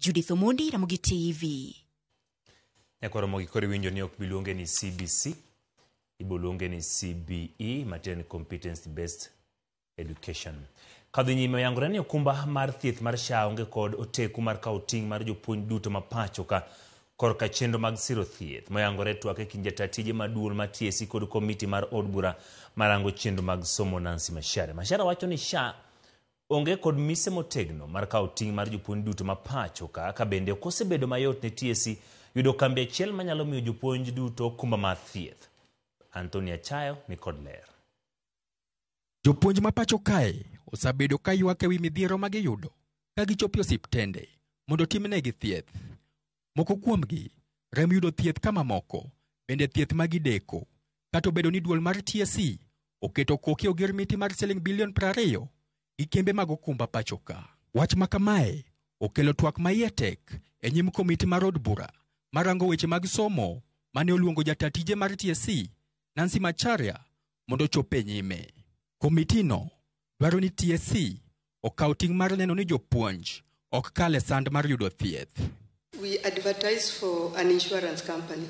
Judith Omondi, Ramogi TV. Nyakoro Ramogi kori winjo ni ok biluonge ni CBC, iboluonge ni CBE, Material Competence Based Education. Kadhi nyime yangore ni okumba mar thieth mar SHA onge kod oteku mar kauting mar jopuonj duto mapacho ka korka chenro mag siro thieth. Moyangore twake kinjata tije maduol ma TSC kod komiti mar od bura marango chenro mag somo Nancy Macharia. Macharia wacho ni SHA onge kod mise motegno mar kauting mar jopuonj duto mapacho ka bende okosebedo mayot ne TSC yudo kambi achiel manyalo miyo jopuonj duto okumba mar thieth. Anthony Achayo ni kod ler. Jopuonj mapacho kae osabedo ka ywak ewi midhiero ma giyudo ka gichopo osiptende mondo timnegi thieth. Moko kuomgi rem yudo thieth kama moko bende thieth magideko. Kata obedo ni duol mar TSC oketo koke oger miti mar siling bilion 20 gi kembe mag okumba pacho ka. Wach makamae okelo twak maiye tek e nyim komiti mar od bura marango weche mag somo mane oluongo jatatije mar TSC Nancy Macharia mondo chope nyime. Komitino dwaro ni TSC okaw ting' mar neno ni jopuonj ok kale sand mar yudo thieth. We advertise for an insurance company.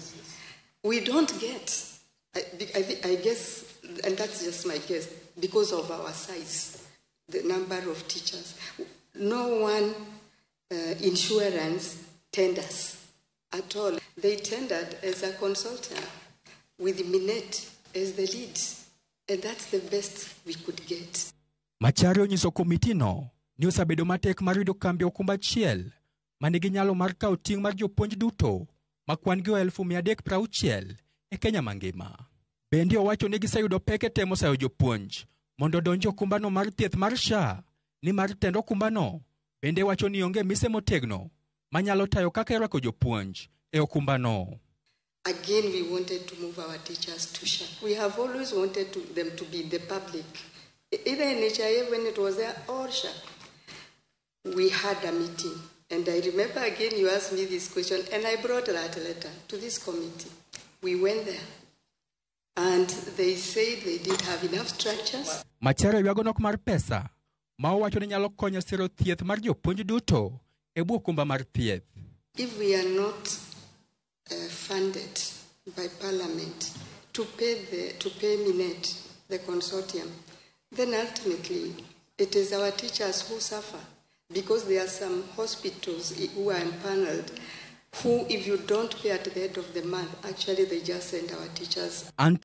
We don't get, I guess, and that's just my guess, because of our size, the number of teachers. No one insurance tenders at all. They tendered as a consultant with Minet as the lead. And that's the best we could get. Macharia onyiso komitino ni osabedo matek mar yudo kambi okumba achiel manigi nyalo mar kawo ting' mar jopuonj duto makwan gi 360 e Kenya mangima. Bende owacho ni giseyudo pek e temo sayo jopuonj mondo donjo okumbano mar thieth mar SHA ni mar tend okumbano bende wacho ni onge mise motegno manyalo tayo kaka irwako jopuonj e okumbano. Again, we wanted to move our teachers to SHA. We have always wanted them to be the public. Either in NHIF when it was there or SHA. We had a meeting. And I remember again you asked me this question and I brought that letter to this committee. We went there. And they said they didn't have enough structures. Macharia ywago nok mar pesa ma owacho ni nyalo konyo siro thieth mar jopuonj duto e bwo okumba mar thieth. If we are not funded by Parliament to pay Minet, the consortium, then ultimately it is our teachers who suffer, because there are some hospitals who are empaneled who, if you don't pay at the end of the month, actually they just send our teachers.